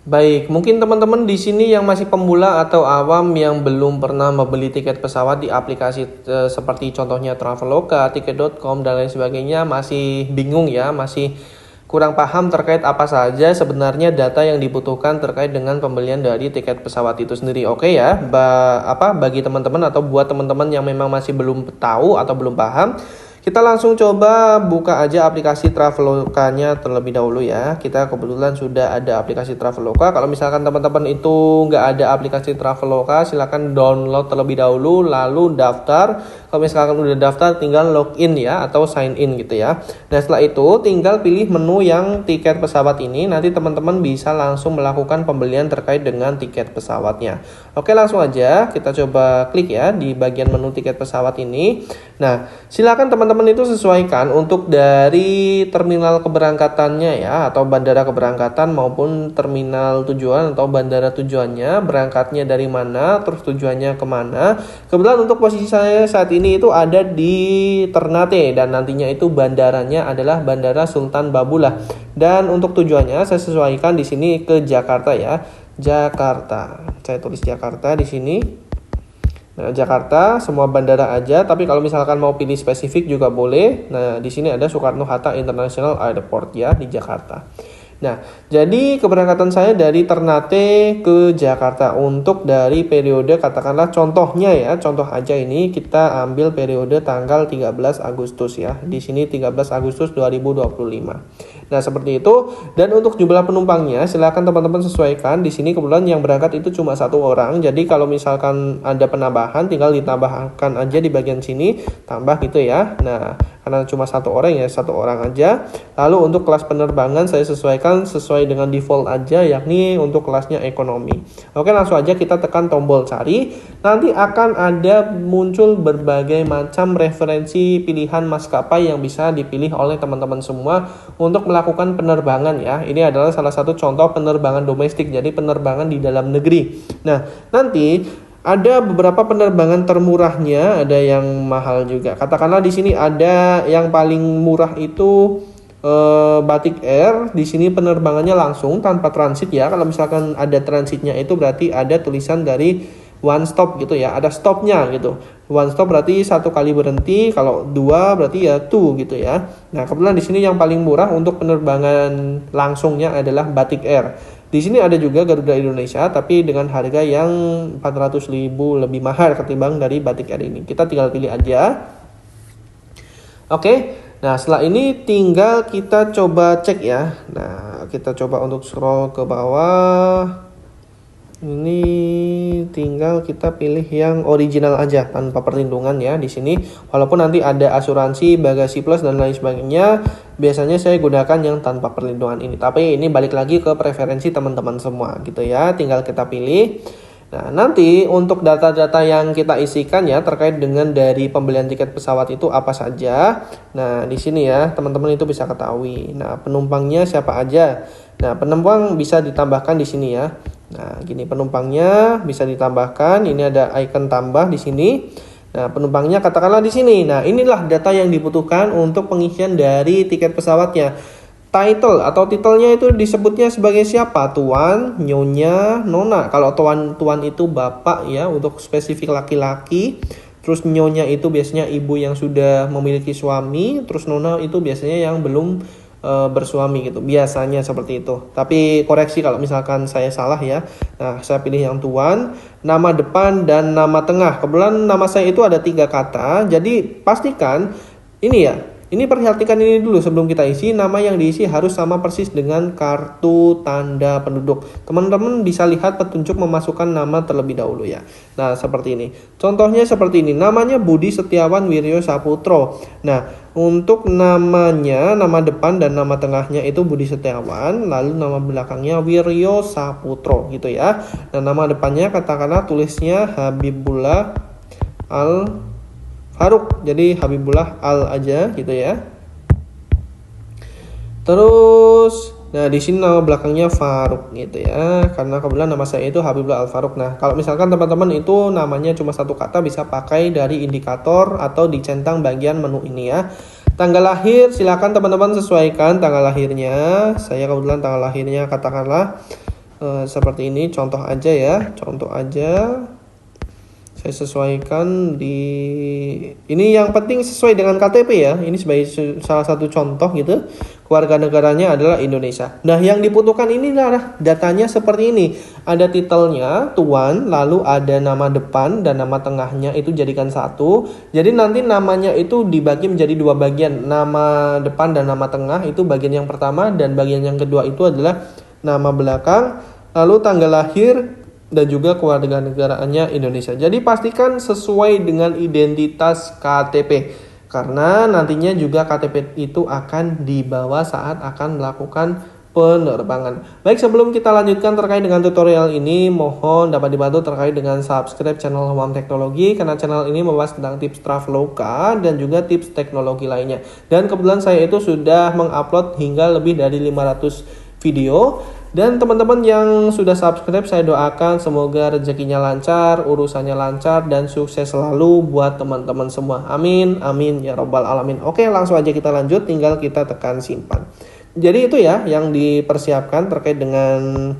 Baik, mungkin teman-teman di sini yang masih pemula atau awam yang belum pernah membeli tiket pesawat di aplikasi seperti contohnya Traveloka, Tiket.com dan lain sebagainya masih bingung ya, masih kurang paham terkait apa saja sebenarnya data yang dibutuhkan terkait dengan pembelian dari tiket pesawat itu sendiri. Oke ya, bagi teman-teman atau buat teman-teman yang memang masih belum tahu atau belum paham, kita langsung coba buka aja aplikasi Traveloka-nya terlebih dahulu ya. Kita kebetulan sudah ada aplikasi Traveloka. Kalau misalkan teman-teman itu nggak ada aplikasi Traveloka, silakan download terlebih dahulu lalu daftar. Kalau misalkan udah daftar tinggal login ya atau sign in gitu ya. Nah setelah itu tinggal pilih menu yang tiket pesawat ini. Nanti teman-teman bisa langsung melakukan pembelian terkait dengan tiket pesawatnya. Oke langsung aja kita coba klik ya di bagian menu tiket pesawat ini. Nah silakan teman-teman itu sesuaikan untuk dari terminal keberangkatannya ya atau bandara keberangkatan maupun terminal tujuan atau bandara tujuannya, berangkatnya dari mana, terus tujuannya kemana. Kebetulan untuk posisi saya saat ini itu ada di Ternate dan nantinya itu bandaranya adalah Bandara Sultan Babullah. Dan untuk tujuannya saya sesuaikan di sini ke Jakarta ya. Jakarta. Saya tulis Jakarta di sini. Nah, Jakarta semua bandara aja, tapi kalau misalkan mau pilih spesifik juga boleh. Nah, di sini ada Soekarno-Hatta International Airport ya di Jakarta. Nah, jadi keberangkatan saya dari Ternate ke Jakarta untuk dari periode katakanlah contohnya ya, contoh aja ini kita ambil periode tanggal 13 Agustus ya. Di sini 13 Agustus 2025. Nah, seperti itu. Dan untuk jumlah penumpangnya silakan teman-teman sesuaikan. Di sini kebetulan yang berangkat itu cuma satu orang. Jadi kalau misalkan ada penambahan tinggal ditambahkan aja di bagian sini, tambah gitu ya. Nah, karena cuma satu orang ya, satu orang aja. Lalu untuk kelas penerbangan saya sesuaikan sesuai dengan default aja, yakni untuk kelasnya ekonomi. Oke, langsung aja kita tekan tombol cari. Nanti akan ada muncul berbagai macam referensi pilihan maskapai yang bisa dipilih oleh teman-teman semua untuk melakukan penerbangan ya. Ini adalah salah satu contoh penerbangan domestik, jadi penerbangan di dalam negeri. Nah, nanti ada beberapa penerbangan termurahnya, ada yang mahal juga. Katakanlah di sini ada yang paling murah itu Batik Air. Di sini penerbangannya langsung tanpa transit ya. Kalau misalkan ada transitnya itu berarti ada tulisan dari one stop gitu ya. Ada stopnya gitu. One stop berarti satu kali berhenti. Kalau dua berarti ya two gitu ya. Nah kebetulan di sini yang paling murah untuk penerbangan langsungnya adalah Batik Air. Di sini ada juga Garuda Indonesia tapi dengan harga yang 400.000 lebih mahal ketimbang dari Batik Air ini. Kita tinggal pilih aja. Oke. Nah, setelah ini tinggal kita coba cek ya. Nah, kita coba untuk scroll ke bawah. Ini tinggal kita pilih yang original aja tanpa perlindungan ya di sini. Walaupun nanti ada asuransi, bagasi plus dan lain sebagainya, biasanya saya gunakan yang tanpa perlindungan ini. Tapi ini balik lagi ke preferensi teman-teman semua gitu ya. Tinggal kita pilih. Nah, nanti untuk data-data yang kita isikan ya terkait dengan dari pembelian tiket pesawat itu apa saja. Nah, di sini ya teman-teman itu bisa ketahui. Nah, penumpangnya siapa aja. Nah, penumpang bisa ditambahkan di sini ya. Nah, gini penumpangnya bisa ditambahkan. Ini ada icon tambah di sini. Nah, penumpangnya katakanlah di sini. Nah, inilah data yang dibutuhkan untuk pengisian dari tiket pesawatnya. Title atau titelnya itu disebutnya sebagai siapa? Tuan, nyonya, nona. Kalau tuan itu bapak ya untuk spesifik laki-laki. Terus nyonya itu biasanya ibu yang sudah memiliki suami. Terus nona itu biasanya yang belum bersuami gitu. Biasanya seperti itu. Tapi koreksi kalau misalkan saya salah ya. Nah, saya pilih yang tuan, nama depan dan nama tengah. Kebetulan nama saya itu ada 3 kata. Jadi pastikan ini ya. Ini perhatikan ini dulu sebelum kita isi. Nama yang diisi harus sama persis dengan kartu tanda penduduk. Teman-teman bisa lihat petunjuk memasukkan nama terlebih dahulu ya. Nah seperti ini. Contohnya seperti ini. Namanya Budi Setiawan Wiryo Saputro. Nah untuk namanya, nama depan dan nama tengahnya itu Budi Setiawan. Lalu nama belakangnya Wiryo Saputro gitu ya. Nah nama depannya katakanlah tulisnya Habibullah Al Faruk, jadi Habibullah Al aja gitu ya. Terus, nah di sini nama belakangnya Faruk gitu ya. Karena kebetulan nama saya itu Habibullah Al Faruk. Nah kalau misalkan teman-teman itu namanya cuma satu kata bisa pakai dari indikator atau dicentang bagian menu ini ya. Tanggal lahir silakan teman-teman sesuaikan tanggal lahirnya. Saya kebetulan tanggal lahirnya katakanlah seperti ini, contoh aja ya, contoh aja. Saya sesuaikan di ini, yang penting sesuai dengan KTP ya. Ini sebagai salah satu contoh gitu. Kewarganegaranya adalah Indonesia. Nah, yang dibutuhkan ini adalah datanya seperti ini. Ada titelnya tuan, lalu ada nama depan dan nama tengahnya itu jadikan satu. Jadi nanti namanya itu dibagi menjadi dua bagian. Nama depan dan nama tengah itu bagian yang pertama, dan bagian yang kedua itu adalah nama belakang, lalu tanggal lahir dan juga kewarganegaraannya Indonesia. Jadi pastikan sesuai dengan identitas KTP, karena nantinya juga KTP itu akan dibawa saat akan melakukan penerbangan. Baik, sebelum kita lanjutkan terkait dengan tutorial ini, mohon dapat dibantu terkait dengan subscribe channel Humam Teknologi, karena channel ini membahas tentang tips Traveloka dan juga tips teknologi lainnya. Dan kebetulan saya itu sudah mengupload hingga lebih dari 500 video. Dan teman-teman yang sudah subscribe, saya doakan semoga rezekinya lancar, urusannya lancar, dan sukses selalu buat teman-teman semua. Amin, amin ya robbal alamin. Oke, langsung aja kita lanjut, tinggal kita tekan simpan. Jadi itu ya yang dipersiapkan terkait dengan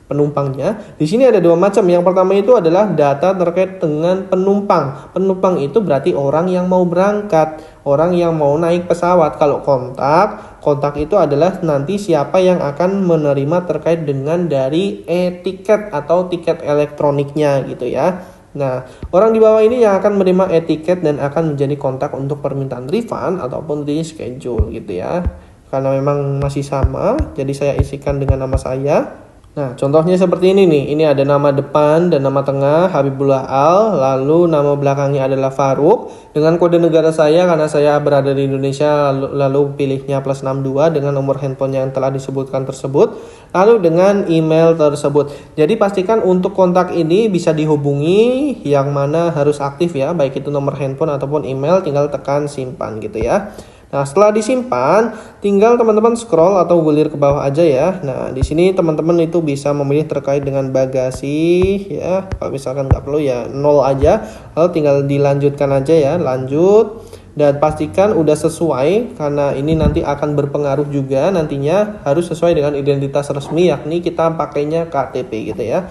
penumpangnya. Di sini ada dua macam. Yang pertama itu adalah data terkait dengan penumpang. Penumpang itu berarti orang yang mau berangkat, orang yang mau naik pesawat. Kalau kontak itu adalah nanti siapa yang akan menerima terkait dengan dari e-tiket atau tiket elektroniknya gitu ya. Nah, orang di bawah ini yang akan menerima e-tiket dan akan menjadi kontak untuk permintaan refund ataupun reschedule gitu ya. Karena memang masih sama, jadi saya isikan dengan nama saya. Nah, contohnya seperti ini nih. Ini ada nama depan dan nama tengah Habibullah Al, lalu nama belakangnya adalah Faruk. Dengan kode negara saya karena saya berada di Indonesia, lalu pilihnya +62 dengan nomor handphone yang telah disebutkan tersebut, lalu dengan email tersebut. Jadi pastikan untuk kontak ini bisa dihubungi, yang mana harus aktif ya, baik itu nomor handphone ataupun email, tinggal tekan simpan gitu ya. Nah, setelah disimpan, tinggal teman-teman scroll atau gulir ke bawah aja ya. Nah, di sini teman-teman itu bisa memilih terkait dengan bagasi ya. Kalau misalkan nggak perlu ya 0 aja. Lalu tinggal dilanjutkan aja ya, lanjut. Dan pastikan udah sesuai, karena ini nanti akan berpengaruh juga nantinya harus sesuai dengan identitas resmi, yakni kita pakainya KTP gitu ya.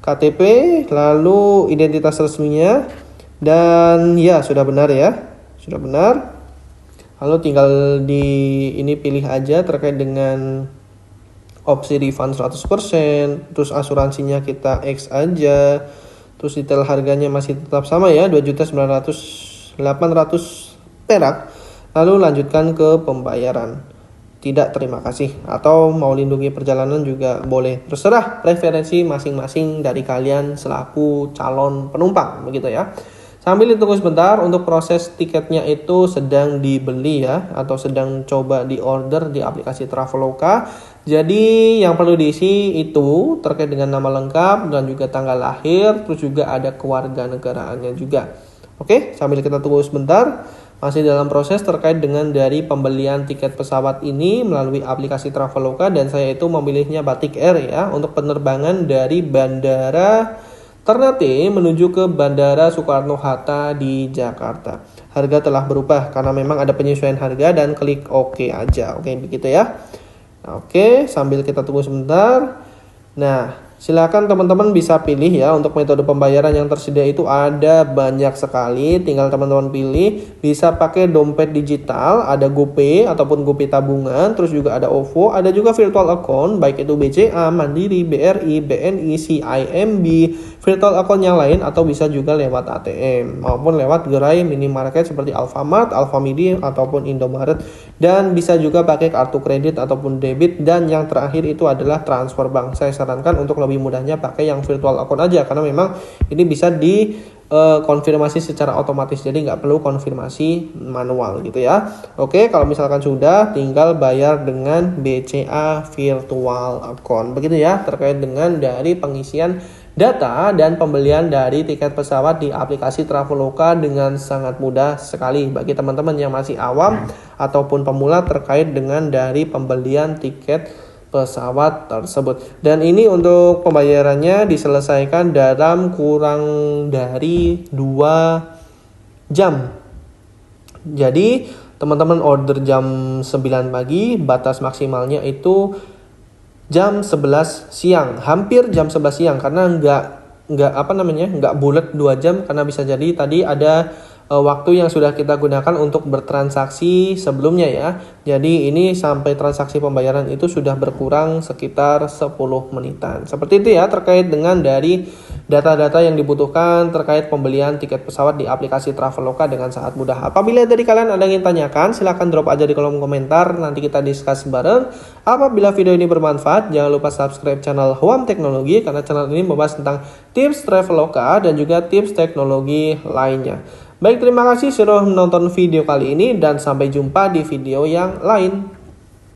KTP, lalu identitas resminya, dan ya sudah benar ya. Sudah benar. Lalu tinggal di ini pilih aja terkait dengan opsi refund 100%, terus asuransinya kita X aja, terus detail harganya masih tetap sama ya, 2.900.800 perak. Lalu lanjutkan ke pembayaran. Tidak, terima kasih, atau mau lindungi perjalanan juga boleh, terserah preferensi masing-masing dari kalian selaku calon penumpang begitu ya. Sambil ditunggu sebentar, untuk proses tiketnya itu sedang dibeli ya, atau sedang coba di order di aplikasi Traveloka. Jadi yang perlu diisi itu terkait dengan nama lengkap dan juga tanggal lahir, terus juga ada kewarganegaraannya juga. Oke, sambil kita tunggu sebentar, masih dalam proses terkait dengan dari pembelian tiket pesawat ini melalui aplikasi Traveloka, dan saya itu memilihnya Batik Air ya, untuk penerbangan dari Bandara Ternate menuju ke Bandara Soekarno-Hatta di Jakarta. Harga telah berubah karena memang ada penyesuaian harga, dan klik OK aja. Oke, begitu ya. Oke, sambil kita tunggu sebentar. Nah, silakan teman-teman bisa pilih ya, untuk metode pembayaran yang tersedia itu ada banyak sekali, tinggal teman-teman pilih. Bisa pakai dompet digital, ada GoPay ataupun GoPay tabungan, terus juga ada OVO, ada juga virtual account baik itu BCA, Mandiri, BRI, BNI, CIMB, virtual account yang lain, atau bisa juga lewat ATM maupun lewat gerai minimarket seperti Alfamart, Alfamidi ataupun Indomaret, dan bisa juga pakai kartu kredit ataupun debit, dan yang terakhir itu adalah transfer bank. Saya sarankan untuk lebih mudahnya pakai yang virtual account aja, karena memang ini bisa konfirmasi secara otomatis, jadi nggak perlu konfirmasi manual gitu ya. Oke, kalau misalkan sudah, tinggal bayar dengan BCA virtual account begitu ya, terkait dengan dari pengisian data dan pembelian dari tiket pesawat di aplikasi Traveloka dengan sangat mudah sekali bagi teman-teman yang masih awam ataupun pemula terkait dengan dari pembelian tiket pesawat tersebut. Dan ini untuk pembayarannya diselesaikan dalam kurang dari 2 jam. Jadi teman-teman order jam 9 pagi, batas maksimalnya itu jam 11 siang, hampir jam 11 siang karena nggak bulat 2 jam karena bisa jadi tadi ada waktu yang sudah kita gunakan untuk bertransaksi sebelumnya ya. Jadi ini sampai transaksi pembayaran itu sudah berkurang sekitar 10 menitan. Seperti itu ya terkait dengan dari data-data yang dibutuhkan terkait pembelian tiket pesawat di aplikasi Traveloka dengan sangat mudah. Apabila dari kalian ada yang ingin tanyakan, silahkan drop aja di kolom komentar, nanti kita discuss bareng. Apabila video ini bermanfaat, jangan lupa subscribe channel Huam Teknologi karena channel ini membahas tentang tips Traveloka dan juga tips teknologi lainnya. Baik, terima kasih sudah menonton video kali ini dan sampai jumpa di video yang lain.